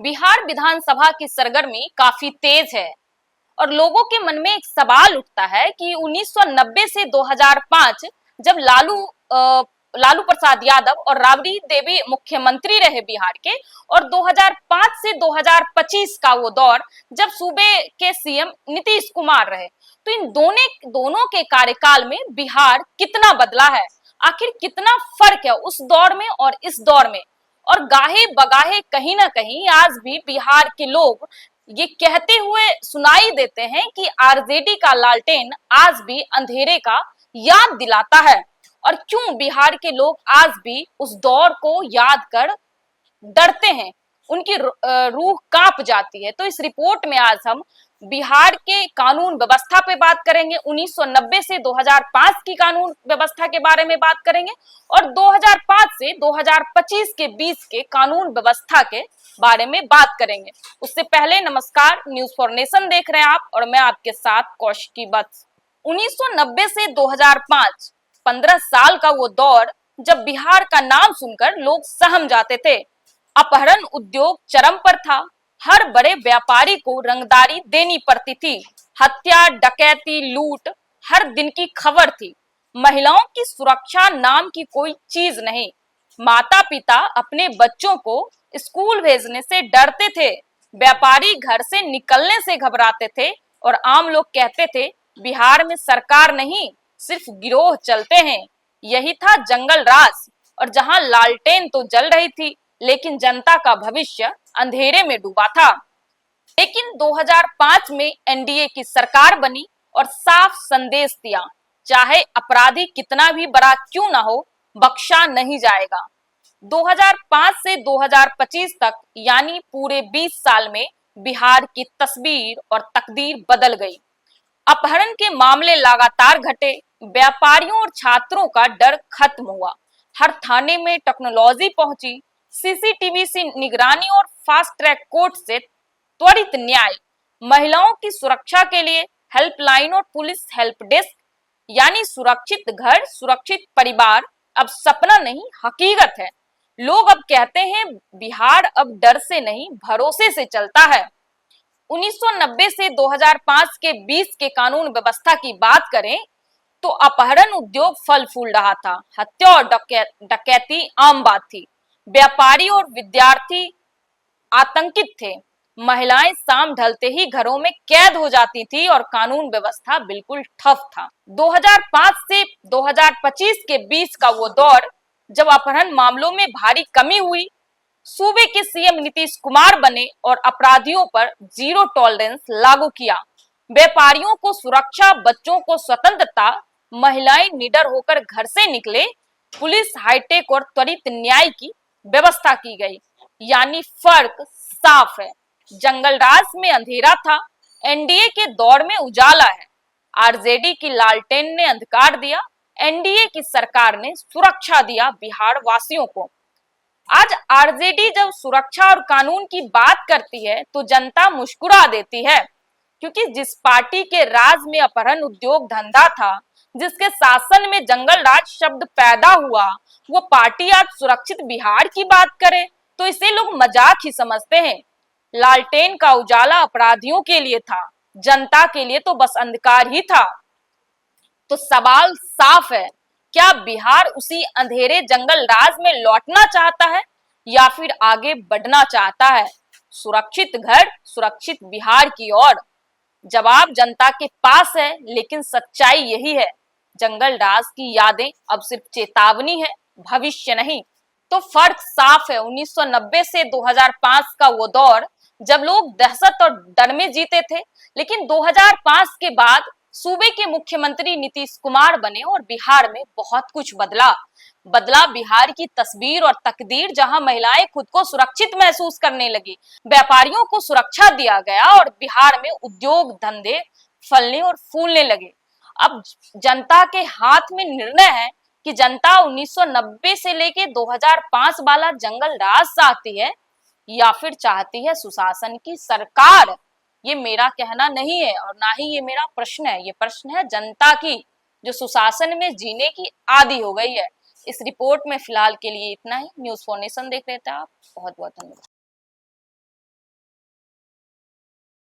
बिहार विधानसभा की सरगर्मी काफी तेज है और लोगों के मन में एक सवाल उठता है कि 1990 से 2005 जब लालू प्रसाद यादव और राबड़ी देवी मुख्यमंत्री रहे बिहार के, और 2005 से 2025 का वो दौर जब सूबे के सीएम नीतीश कुमार रहे, तो इन दोनों के कार्यकाल में बिहार कितना बदला है, आखिर कितना फर्क है उस दौर में और इस दौर में। और गाहे बगाहे कहीं ना कहीं आज भी बिहार के लोग ये कहते हुए सुनाई देते हैं कि आरजेडी का लालटेन आज भी अंधेरे का याद दिलाता है। और क्यों बिहार के लोग आज भी उस दौर को याद कर डरते हैं, उनकी रूह कांप जाती है। तो इस रिपोर्ट में आज हम बिहार के कानून व्यवस्था पे बात करेंगे, 1990 से 2005 की कानून व्यवस्था के बारे में बात करेंगे और 2005 से 2025 के बीच के कानून व्यवस्था के बारे में बात करेंगे। उससे पहले नमस्कार, न्यूज फॉर नेशन देख रहे हैं आप और मैं आपके साथ कौशिकी बत्स। 1990 से 2005 15 साल का वो दौर जब बिहार का नाम सुनकर लोग सहम जाते थे। अपहरण उद्योग चरम पर था, हर बड़े व्यापारी को रंगदारी देनी पड़ती थी, हत्या डकैती लूट हर दिन की खबर थी। महिलाओं की सुरक्षा नाम की कोई चीज नहीं, माता पिता अपने बच्चों को स्कूल भेजने से डरते थे, व्यापारी घर से निकलने से घबराते थे और आम लोग कहते थे बिहार में सरकार नहीं सिर्फ गिरोह चलते हैं। यही था जंगल राज, और जहां लालटेन तो जल रही थी लेकिन जनता का भविष्य अंधेरे में डूबा था। लेकिन 2005 में एनडीए की सरकार बनी और साफ संदेश दिया, चाहे अपराधी कितना भी बड़ा क्यों ना हो, बख्शा नहीं जाएगा। 2005 से 2025 तक यानी पूरे 20 साल में बिहार की तस्वीर और तकदीर बदल गई। अपहरण के मामले लगातार घटे, व्यापारियों और छात्रों का डर खत्म हुआ, हर थाने में टेक्नोलॉजी पहुंची, सीसीटीवी से निगरानी और फास्ट ट्रैक कोर्ट से त्वरित न्याय, महिलाओं की सुरक्षा के लिए हेल्पलाइन और पुलिस हेल्प डेस्क, यानी सुरक्षित घर सुरक्षित परिवार अब सपना नहीं हकीकत है। लोग अब कहते हैं बिहार अब डर से नहीं भरोसे से चलता है। 1990 से 2005 के बीच के कानून व्यवस्था की बात करें तो अपहरण उद्योग फल फूल रहा था, हत्या और डकैती आम बात थी, व्यापारी और विद्यार्थी आतंकित थे, महिलाएं शाम ढलते ही घरों में कैद हो जाती थी और कानून व्यवस्था बिल्कुल ठप था। 2005 से 2025 के बीच का वो दौर जब अपहरण मामलों में भारी कमी हुई, सूबे के सीएम नीतीश कुमार बने और अपराधियों पर जीरो टॉलरेंस लागू किया, व्यापारियों को सुरक्षा, बच्चों को स्वतंत्रता, महिलाएं निडर होकर घर से निकले, पुलिस हाईटेक और त्वरित न्याय की व्यवस्था की गई। यानी फर्क साफ है, जंगल राज में अंधेरा था, एनडीए के दौर में उजाला है। आरजेडी की लालटेन ने अंधकार दिया, एनडीए की सरकार ने सुरक्षा दिया बिहार वासियों को। आज आरजेडी जब सुरक्षा और कानून की बात करती है तो जनता मुस्कुरा देती है, क्योंकि जिस पार्टी के राज में अपहरण उद्योग धंधा था, जिसके शासन में जंगल राज शब्द पैदा हुआ, वो पार्टी आज सुरक्षित बिहार की बात करे तो इसे लोग मजाक ही समझते हैं। लालटेन का उजाला अपराधियों के लिए था, जनता के लिए तो बस अंधकार ही था। तो सवाल साफ है, क्या बिहार उसी अंधेरे जंगल राज में लौटना चाहता है या फिर आगे बढ़ना चाहता है, सुरक्षित घर सुरक्षित बिहार की ओर? जवाब जनता के पास है, लेकिन सच्चाई यही है, जंगल राज की यादें अब सिर्फ चेतावनी है, भविष्य नहीं। तो फर्क साफ है, 1990 से 2005 का वो दौर जब लोग दहशत और डर में जीते थे, लेकिन 2005 के बाद सूबे के मुख्यमंत्री नीतीश कुमार बने और बिहार में बहुत कुछ बदला बिहार की तस्वीर और तकदीर, जहां महिलाएं खुद को सुरक्षित महसूस करने लगी, व्यापारियों को सुरक्षा दिया गया और बिहार में उद्योग धंधे फलने और फूलने लगे। अब जनता के हाथ में निर्णय है कि जनता 1990 से लेके 2005 वाला जंगल राज चाहती है या फिर चाहती है सुशासन की सरकार। ये मेरा कहना नहीं है और ना ही ये मेरा प्रश्न है, ये प्रश्न है जनता की, जो सुशासन में जीने की आदी हो गई है। इस रिपोर्ट में फिलहाल के लिए इतना ही। न्यूज फॉर नेशन देख रहे थे आप, बहुत बहुत धन्यवाद।